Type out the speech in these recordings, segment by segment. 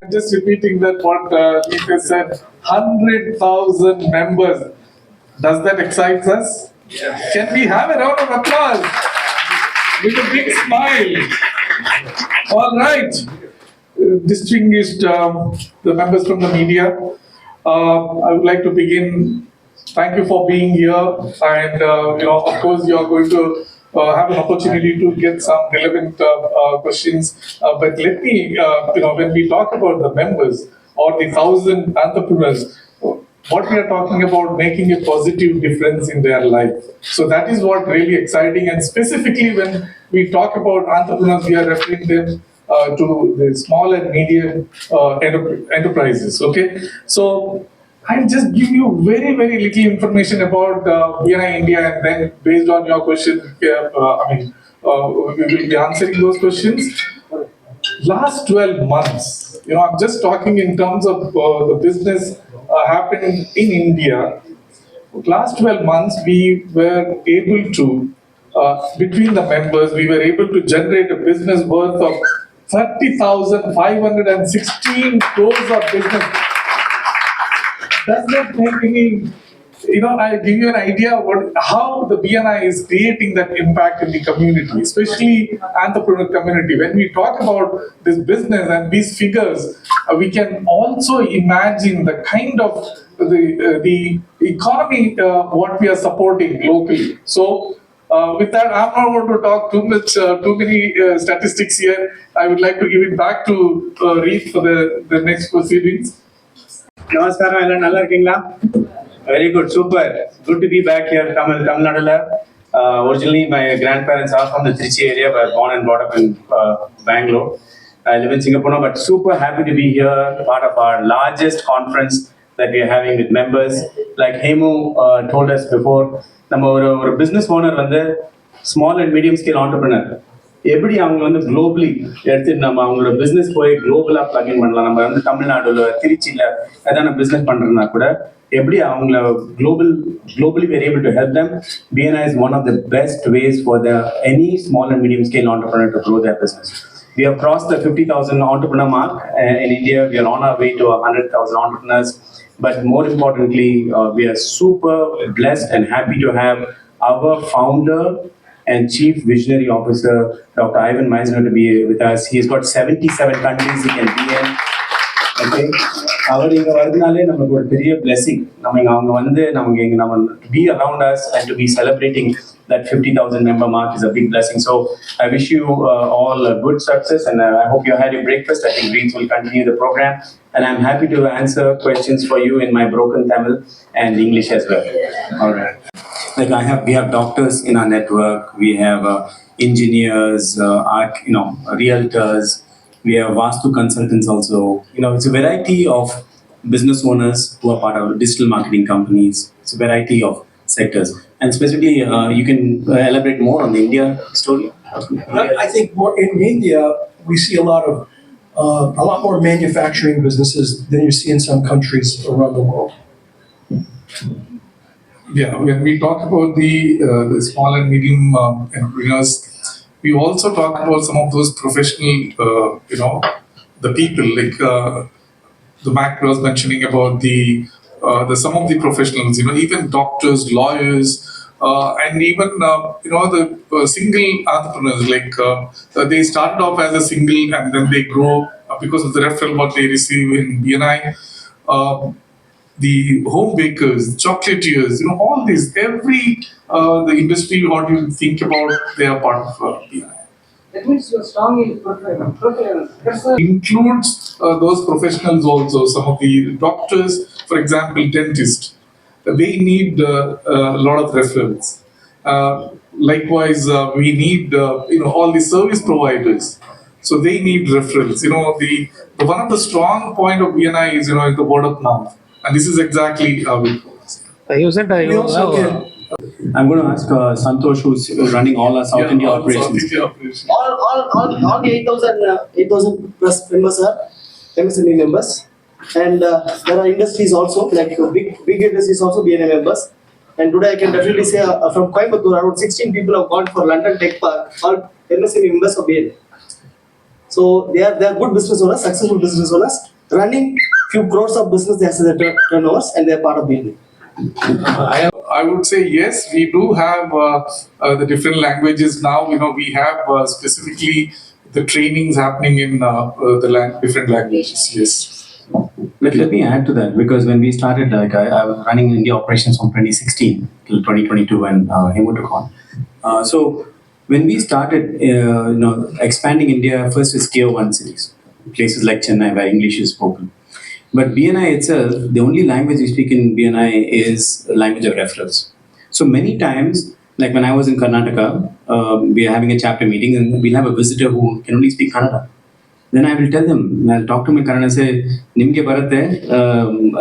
I'm just repeating that what Nita said. 100,000 members. Does that excite us? Yes. Can we have a round of applause with a big smile? All right, distinguished the members from the media. I would like to begin. Thank you for being here, and of course, you are going to have an opportunity to get some relevant questions. But let me, when we talk about the members or the 1,000 entrepreneurs, what we are talking about making a positive difference in their life. So that is what really exciting. And specifically, when we talk about entrepreneurs, we are referring them to the small and medium enterprises. Okay, so I'll just give you very, very little information about BNI India, and then based on your question, we will be answering those questions. Last 12 months, I'm just talking in terms of the business happening in India. Last 12 months, we were able to, between the members, we were able to generate a business worth of 30,516 crores of business. Does that make any, I give you an idea about how the BNI is creating that impact in the community, especially entrepreneur community. When we talk about this business and these figures, we can also imagine the kind of the economy what we are supporting locally. So with that, I'm not going to talk too many statistics here. I would like to give it back to Reed for the next proceedings. Namaskaram, Ellen. Nalla irkingla? Very good, super. Good to be back here, Tamilnadu. Originally, my grandparents are from the Trichy area, but born and brought up in Bangalore. I live in Singapore now, but super happy to be here, part of our largest conference that we are having with members. Like Hemu told us before, our business owner வந்து small and medium scale entrepreneur. எப்படி அவங்க வந்து globally எடுத்துட்டு நம்ம அவங்களோட business போய் குளோபலா plugin பண்ணலாம். நம்ம வந்து தமிழ்நாடுல திருச்சியில ஏதான பிஸ்னஸ் பண்றதுனா கூட எப்படி அவங்கள globally we are able to help them. BNI is one of the best ways for any small and medium scale entrepreneur to grow their business. We have crossed the 50,000 entrepreneur mark in India. We are on our way to 100,000 entrepreneurs. But more importantly, we are super blessed and happy to have our founder and Chief Visionary Officer, Dr. Ivan Misner, to be with us. He's got 77 countries he can be in. Okay? அவர் இங்கே வரதுனாலே நமக்கு ஒரு பெரிய blessing. அவங்க வந்து நம்ம to be around us and to be celebrating that 50,000 member mark is a big blessing. So I wish you all a good success, and I hope you had your breakfast. I think Reeds will continue the program, and I'm happy to answer questions for you in my broken Tamil and English as well. All right. Like we have doctors in our network, we have engineers, realtors, we have Vastu consultants also. It's a variety of business owners who are part of digital marketing companies. It's a variety of sectors. And specifically, you can elaborate more on the India story. I think more in India, we see a lot more manufacturing businesses than you see in some countries around the world. Yeah, when we talk about the small and medium entrepreneurs, we also talk about some of those professional, the people like the Mac was mentioning about the some of the professionals, even doctors, lawyers, and even the single entrepreneurs. Like they started off as a single, and then they grow because of the referral what they receive in BNI. The home bakers, chocolatiers, all these, the industry, what you think about, they are part of BNI. That means you are strong in professional. Includes those professionals also. Some of the doctors, for example, dentists, they need a lot of referrals. Likewise, we need all the service providers. So they need referrals. One of the strong point of BNI is the word of mouth. And this is exactly how it works. I'm going to ask Santosh, who's running all our South India operations. All the 8,000 plus members are MSME members. And there are industries also, like big industries also BNI members. And today I can definitely say from Coimbatore, around 16 people have gone for London Tech Park, all MSME members of BNI. So they are good business owners, successful business owners. running few crores of business as the turnovers, and they're part of BNI. I would say yes, we do have the different languages now. We have specifically the trainings happening in the different languages. Yes. Let me add to that, because when we started, like I was running India operations from 2016 till 2022 when Hemu took on. So when we started, expanding India, first is tier 1 cities, places like Chennai where English is spoken. But BNI itself, the only language we speak in BNI is language of referrals. So many times, like when I was in Karnataka, we are having a chapter meeting and we'll have a visitor who can only speak Kannada. Then I will tell them, I'll talk to my Kannada and say, Nimge baratte,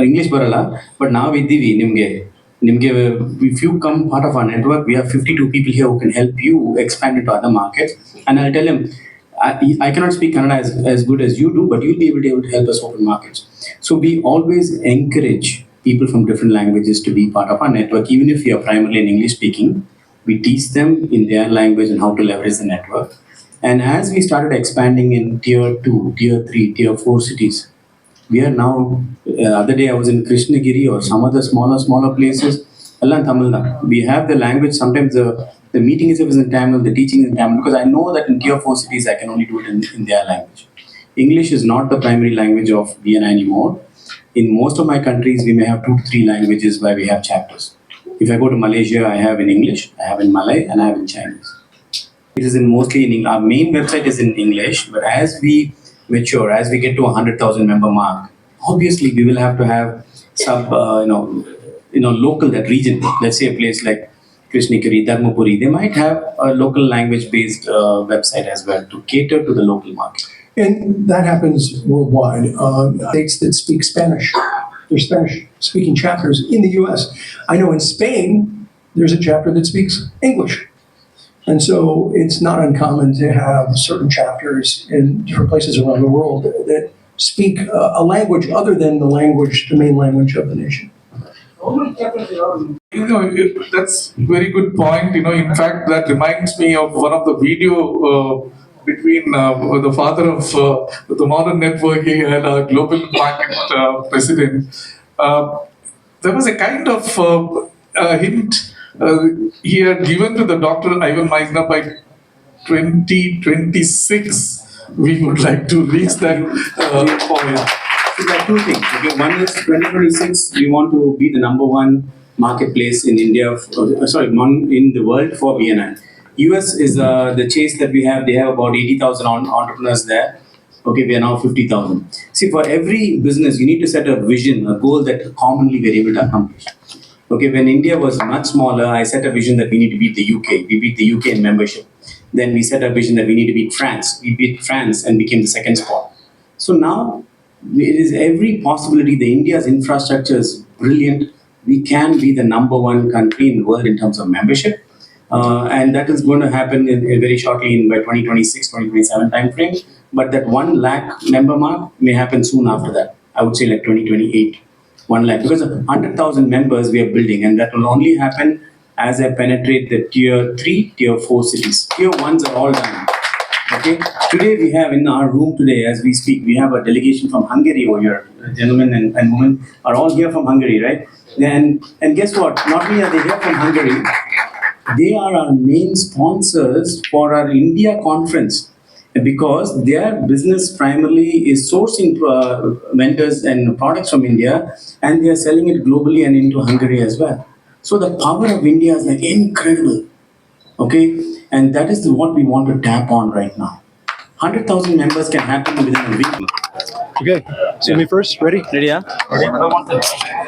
English barala, but now iddivi nimge. If you come part of our network, we have 52 people here who can help you expand into other markets. And I'll tell them, I cannot speak Kannada as good as you do, but you'll be able to help us open markets. So we always encourage people from different languages to be part of our network, even if we are primarily in English speaking. We teach them in their language and how to leverage the network. And as we started expanding in tier 2, tier 3, tier 4 cities, we are now, other day I was in Krishnagiri or some other smaller places, Allah Tamilnadu. We have the language, sometimes the meeting is in Tamil, the teaching is in Tamil, because I know that in tier 4 cities I can only do it in their language. English is not the primary language of BNI anymore. In most of my countries, we may have 2 to 3 languages where we have chapters. If I go to Malaysia, I have in English, I have in Malay, and I have in Chinese. It is mostly in English. Our main website is in English, but as we mature, as we get to 100,000 member mark, obviously we will have to have local, that region. Let's say a place like Krishnagiri, Dharmapuri, they might have a local language-based website as well to cater to the local market. And that happens worldwide. States that speak Spanish, there's Spanish-speaking chapters in the U.S. I know in Spain, there's a chapter that speaks English. And so it's not uncommon to have certain chapters in different places around the world that speak a language other than the main language of the nation. How many chapters you have? That's very good point. In fact, that reminds me of one of the video between the father of the modern networking and our global market president. There was a kind of hint he had given to the Dr. Ivan Misner by 2026. We would like to reach that point. So there are 2 things. Okay, one is 2026, we want to be the number 1 marketplace in India, in the world for BNI. US is the chase that we have. They have about 80,000 entrepreneurs there. Okay, we are now 50,000. See, for every business, you need to set a vision, a goal that commonly we are able to accomplish. Okay, when India was much smaller, I set a vision that we need to beat the UK. We beat the UK in membership. Then we set a vision that we need to beat France. We beat France and became the 2nd spot. So now, it is every possibility. The India's infrastructure is brilliant. We can be the number 1 country in the world in terms of membership. And that is going to happen very shortly by 2026, 2027 timeframe. But that 1 lakh member mark may happen soon after that. I would say like 2028. 1 lakh, because 100,000 members we are building, and that will only happen as I penetrate the tier 3, tier 4 cities. Tier 1s are all done. Okay. Today we have in our room today, as we speak, we have a delegation from Hungary over here. Gentlemen and women are all here from Hungary, right? And guess what? Not only are they here from Hungary, they are our main sponsors for our India conference. Because their business primarily is sourcing vendors and products from India, and they are selling it globally and into Hungary as well. So the power of India is like incredible. Okay, and that is what we want to tap on right now. 100,000 members can happen within a week. Okay, see me first. Ready? Ready? Yeah.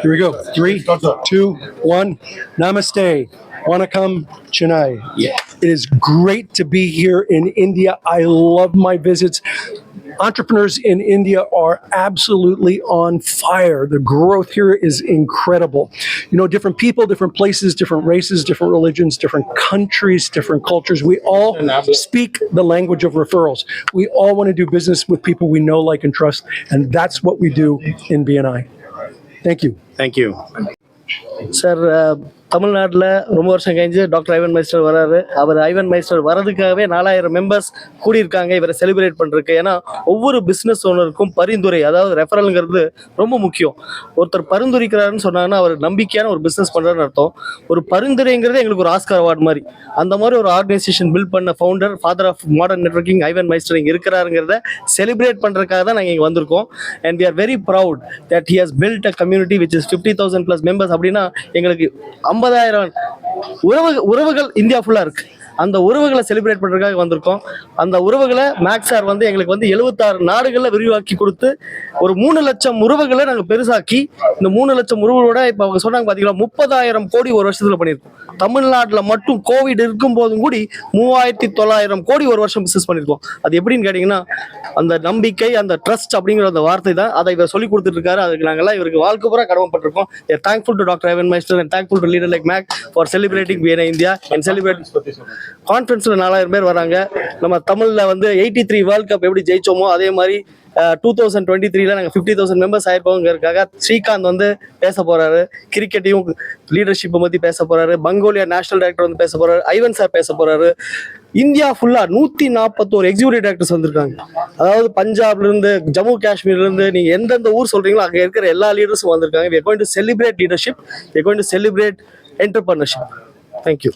Here we go. 3, 2, 1. Namaste. Wanakam, Chennai. Yeah. It is great to be here in India. I love my visits. Entrepreneurs in India are absolutely on fire. The growth here is incredible. Different people, different places, different races, different religions, different countries, different cultures. We all speak the language of referrals. We all want to do business with people we know, like, and trust, and that's what we do in BNI. Thank you. Thank you. Sir, தமிழ்நாட்டில் ரொம்ப வருஷம் கழிஞ்சு doctor Ivan மைஸ்டர் வராரு. அவர் Ivan மைஸ்டர் வரதுக்காகவே 4000 members கூடியிருக்காங்க இவரை celebrate பண்ணுறதுக்கு. ஏன்னா ஒவ்வொரு business ஓனருக்கும் பரிந்துரை, அதாவது ரெஃபரல்ங்கிறது ரொம்ப முக்கியம். ஒருத்தர் பரிந்துரைக்கிறாருன்னு சொன்னாங்கன்னா அவர் நம்பிக்கையான ஒரு பிஸ்னஸ் பண்ணுறாருன்னு அர்த்தம். ஒரு பரிந்துரைங்கிறது எங்களுக்கு ஒரு ஆஸ்கார் அவார்டு மாதிரி. அந்த மாதிரி ஒரு ஆர்கனைசேஷன் பில்ட் பண்ண founder, father of modern networking Ivan Misner இங்கே இருக்கிறாருங்கிறத செலிப்ரேட் பண்ணுறதுக்காக தான் நாங்கள் இங்கே வந்திருக்கோம். And we are very proud that he has built a community which is 50,000+ members. அப்படின்னா எங்களுக்கு 50,000 உறவுகள் இந்தியா ஃபுல்லாக இருக்குது. அந்த உறவுகளை செலிப்ரேட் பண்ணுறதுக்காக வந்திருக்கோம். அந்த உறவுகளை மேக்ஸ் சார் வந்து எங்களுக்கு வந்து 76 நாடுகளில் விரிவாக்கி கொடுத்து ஒரு 3 லட்சம் உறவுகளை நாங்கள் பெருசாக்கி, இந்த 3 லட்சம் உறவுகளோட இப்போ அவங்க சொன்னாங்க பார்த்தீங்களா 30,000 கோடி ஒரு வருஷத்தில் பண்ணியிருக்கோம். தமிழ்நாட்டில் மட்டும் கோவிட் இருக்கும் போதும் கூடி 3,900 கோடி ஒரு வருஷம் பிஸ்னஸ் பண்ணியிருக்கோம். அது எப்படின்னு கேட்டிங்கன்னா அந்த நம்பிக்கை, அந்த ட்ரஸ்ட் அப்படிங்கிற அந்த வார்த்தை தான். அதை இவர் சொல்லி கொடுத்துட்டு இருக்காரு. அதுக்கு நாங்கள்லாம் இவருக்கு வாழ்க்கை பூரா கடமைப்பட்டிருக்கோம். Thankful to doctor Ivan Misner and thankful to leader like Mac for celebrating BNI India and celebrate கான்ஃபரன்ஸில் 4000 பேர் வராங்க. நம்ம தமிழில் வந்து 83 வேர்ல்ட் கப் எப்படி ஜெயிச்சோமோ அதே மாதிரி 2023 நாங்கள் 50,000 மெம்பர்ஸ் ஆயிருப்போங்கிறதுக்காக ஸ்ரீகாந்த் வந்து பேச போறாரு. கிரிக்கெட்டையும் லீடர்ஷிப்பை பற்றி பேச போறாரு. மங்கோலியா நேஷனல் டைரக்டர் வந்து பேச போறாரு. ஐவன் சார் பேச போறாரு. இந்தியா ஃபுல்லா 141 எக்ஸிக்யூட்டிவ் டைரக்டர்ஸ் வந்திருக்காங்க. அதாவது பஞ்சாப்ல இருந்து, ஜம்மு காஷ்மீர்ல இருந்து, நீங்க எந்தெந்த ஊர் சொல்றீங்களோ அங்கே இருக்கிற எல்லா லீடர்ஸும் வந்திருக்காங்க. we are going to celebrate leadership, we are going to celebrate entrepreneurship. Thank you.